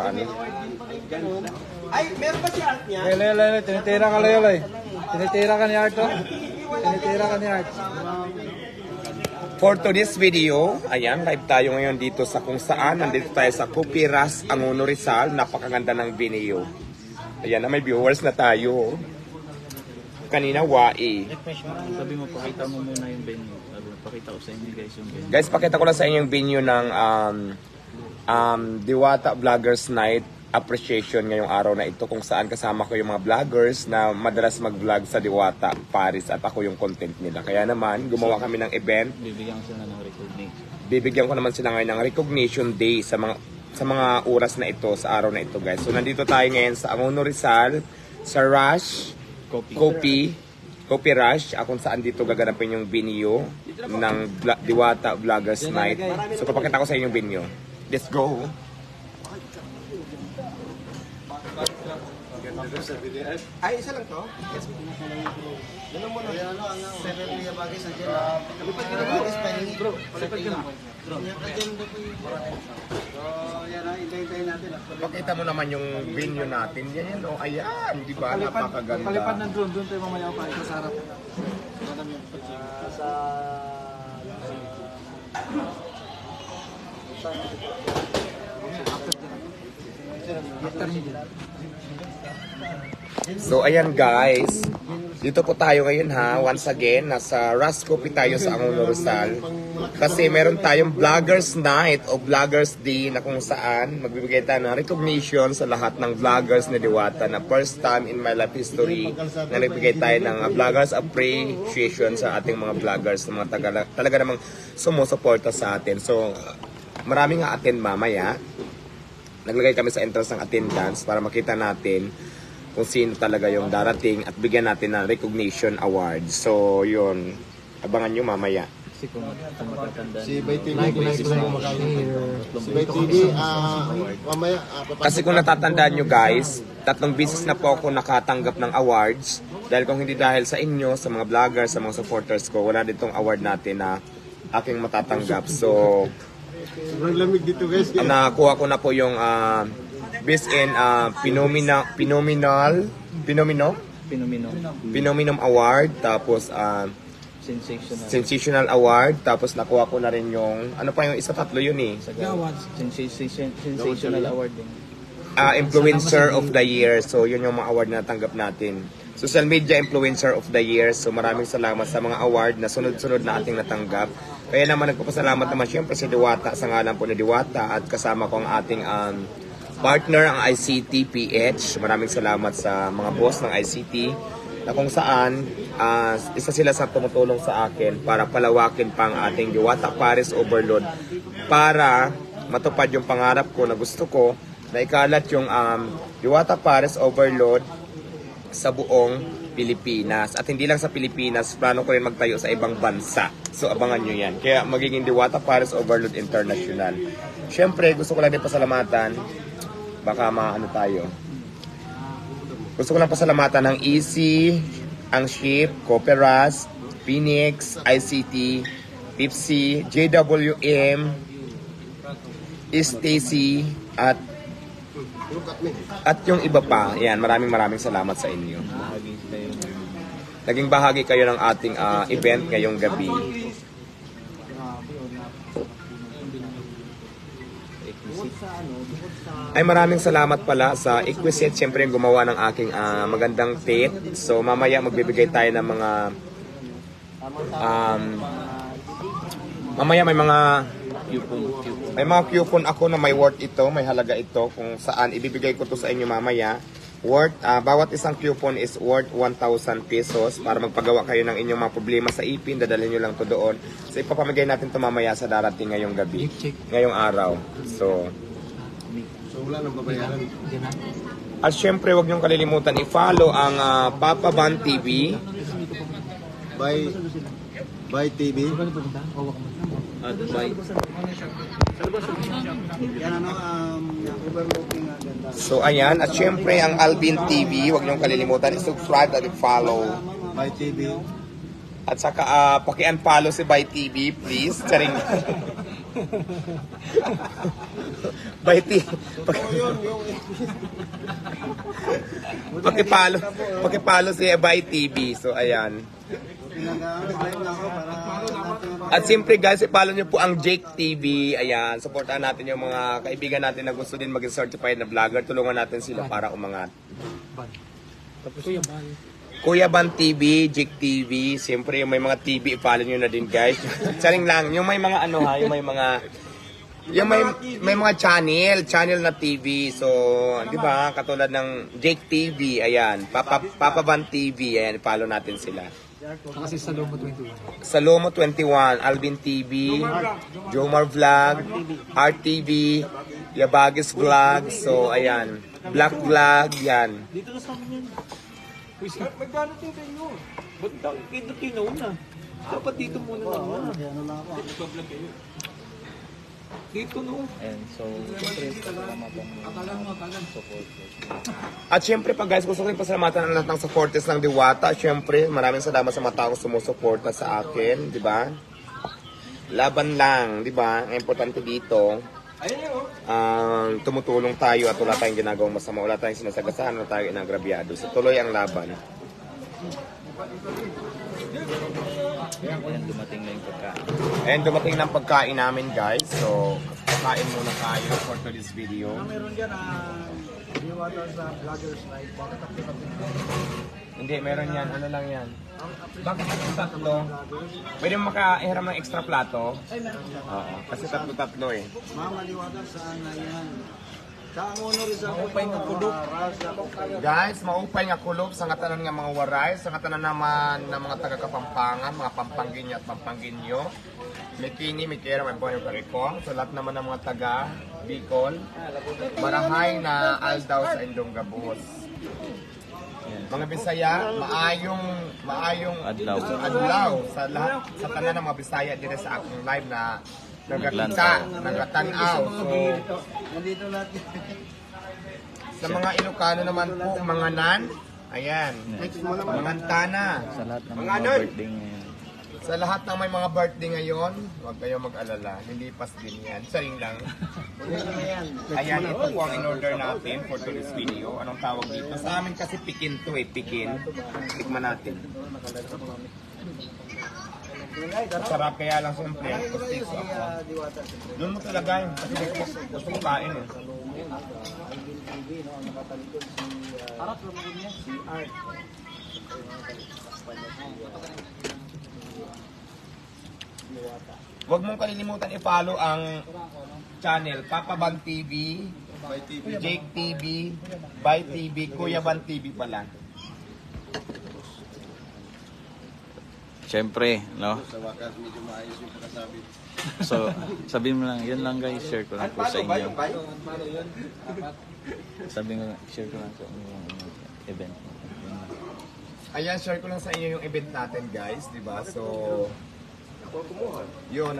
nakaano. Ay, meron ba si Art niya? Lay, tinitira ka lay. Tinitira ka ni Art, oh. Tinitira ka ni Art. For today's video, ayan, live tayo ngayon dito sa kung saan. Nandito tayo sa Kupiras, Angono Rizal. Napakaganda ng video. Ayan na, may viewers na tayo. Kanina, wae. Sabi mo, pakita mo muna yung venue. Pakita ko sa inyo guys yung venue. Guys, pakita ko lang sa inyo yung venue ng Diwata Vloggers Night Appreciation ngayong araw na ito, kung saan kasama ko yung mga vloggers na madalas mag-vlog sa Diwata, Paris, at ako yung content nila. Kaya naman, gumawa kami ng event. Bibigyan ko sila ng recognition. Bibigyan ko naman sila ngayon ng recognition day sa mga oras na ito, sa araw na ito, guys. So, nandito tayo ngayon sa Angono Rizal, sa Rush, Coffee Rush, kung saan dito gaganapin yung venue ng Diwata Vloggers Night. So, papakita ko sa inyo yung venue. Let's go! Ay, isa lang to? Yes. Ganun mo na. Ano, ang 7 liya bagay sa dyan. Lipad ka na bagay sa pahingi. Bro, palipad ka na. So, yan na, hintayin natin. Pakita mo naman yung venue natin. Yan, oh, ayan, di ba? Napakaganda. Palipad ng drone, doon tayo mamaya pa ito sa harap. So ayan guys, dito po tayo ngayon ha, once again, nasa Rush Coffee tayo sa Angono Rizal. Kasi meron tayong Vloggers Night o Vloggers Day na kung saan magbibigay tayo ng recognition sa lahat ng vloggers ni Diwata na first time in my life history na nagbigay tayo ng Vloggers Appreciation sa ating mga vloggers na mga talaga namang sumusuporta sa atin. So maraming attend mamaya. Naglagay kami sa entrance ng attendance para makita natin kung sino talaga yung darating at bigyan natin ng recognition award. So, yun. Abangan nyo mamaya. Kasi kung matatanda Si Bay TV, si Bay TV, mamaya, Kasi kung natatandaan nyo guys, 3 beses na po ako nakatanggap ng awards. Dahil kung hindi dahil sa inyo, sa mga vloggers, sa mga supporters ko, wala ditong award natin na aking matatanggap. So, sobrang lamig dito guys. nakuha ko na po yung Best in Phenomenal Award, tapos Sensational Award, tapos nakuha ko na rin yung, ano pa yung isa, 3 yun eh. Sensational Award din. Influencer of the Year. So yun yung mga award na natanggap natin. Social Media Influencer of the Year. So maraming salamat sa mga award na sunod-sunod na ating natanggap. Kaya naman nagpapasalamat naman siyempre si Diwata, sa ngalan po ni Diwata, at kasama ko ang ating partner, ang ICT PH. Maraming salamat sa mga boss ng ICT na kung saan isa sila sa tumutulong sa akin para palawakin pang ating Diwata Paris Overload para matupad yung pangarap ko na gusto ko na ikalat yung Diwata Paris Overload sa buong Pilipinas. At hindi lang sa Pilipinas, plano ko rin magtayo sa ibang bansa. So abangan nyo yan. Kaya magiging Diwata Paris Overload International. Siyempre, gusto ko lang din pasalamatan. Baka maano tayo. Gusto ko lang pasalamatan ng Easy, ang Ship, Cooperas, Phoenix, ICT, Pepsi, JWM, Stacy, at yung iba pa. Yan, maraming salamat sa inyo. Naging bahagi kayo ng ating event ngayong gabi. Ay, maraming salamat pala sa Exquisite, siyempre yung gumawa ng aking magandang tape. So mamaya magbibigay tayo ng mga mamaya may mga coupon ako na may worth ito, may halaga ito, kung saan ibibigay ko to sa inyo mamaya. Worth, bawat isang coupon is worth 1,000 pesos para magpagawa kayo ng inyong mga problema sa ipin. Dadalhin nyo lang to doon. So ipapamigay natin to mamaya sa darating ngayong gabi, ngayong araw. So wala nang babayaran. at syempre wag niyong kalilimutan i-follow ang Papa Van TV By TV. At by Yan ano, overlooking ganda. So ayan, at syempre ang Alvin TV, huwag niyong kalilimutan i-subscribe at i-follow. By TV. At saka paki-unfollow si By TV, please. Charing. By TV. Pakipalo si By TV. So, ayan. Pinag-live na ako para At siyempre guys, ipalo nyo po ang Jake TV. Ayan, supportahan natin yung mga kaibigan natin na gusto din maging certified na vlogger. Tulungan natin sila para umangat. Tapos yung ban. Kuya Ban TV, Jake TV, siyempre yung may mga TV, ipalo nyo na din guys. Saring lang, yung may mga ano ha, yung may mga channel na TV. So, di ba, katulad ng Jake TV, ayan, Papa Ban TV, ayan, ipalo natin sila. Kasi sa Lomo 21. Salomo 21, Alvin TV, Jomar Vlog, RTV, Yabagis Vlog, so ayan, Black Vlog, yan. Dito na sa amin yan. Magkano din kayo? Ba't dito kinauna? Dapat dito muna naman. Dito no. And so, siyempre, kasama pong support. At syempre pa guys, gusto ko rin pasalamatan ang lahat ng supporters ng Diwata. Syempre, maraming salamat sa mga taong sumusuporta sa akin, di ba? Laban lang, di ba? Ang importante dito, tumutulong tayo at wala tayong ginagawang masama, wala tayong sinasagasahan, wala tayong inagrabyado. So tuloy ang laban. Ayan, dumating na yung pagkain. And dumating ng pagkain namin guys. So, kain muna tayo for today's video. meron dyan Diwata sa Vloggers Night. Bakit Hindi, meron yan. Ano lang yan? Bakit tatlo? Pwede mo makahiram ng extra plato? Oo. Kasi tatlo-tatlo eh. Mama Diwata, saan na yan? Kaangono rin sa upay ng kulok. Guys, maupay nga kulob sa ngatanan nga mga waray, sa ngatanan naman ng mga taga-Kapampangan, mga Pampanginyo at Pampanginyo. May Kini, may Kera, may Bonyo Caricong. Sa lahat naman ng mga taga Bicol. Marahay na aldaw sa Indong Gabos. Mga Bisaya, maayong adlaw sa lahat sa tanan ng mga Bisaya dire sa akong live na nagakita, nagatanaw. So, Nandito lahat. sa mga Ilocano naman po, mga nan, ayan, mga tana. Sa lahat ng Mga mga nun. birthday ngayon. Sa lahat ng may mga birthday ngayon, huwag kayo mag-alala, lilipas din yan. Saring lang. Ayan, ito po ang in-order natin for today's video. Anong tawag dito? Sa amin kasi pikin to eh, pikin. Tikman natin. Masarap kaya lang siyempre. Gusto ako. Doon mo talaga yun. Kasi gusto ko kain eh. Harap naman niya si Art. Huwag mong kalilimutan i-follow ang channel Papa Ban TV, Jake TV, By TV, Kuya Ban TV pala. Siyempre, no? Sa wakas, medyo maayos yung pagkasabi. So, sabihin mo lang, yun lang guys, share ko lang po sa inyo. Sabi ko, share ko lang sa inyo yung event. Yun lang. Ayan, share ko lang sa inyo yung event natin guys, di ba? So, yun,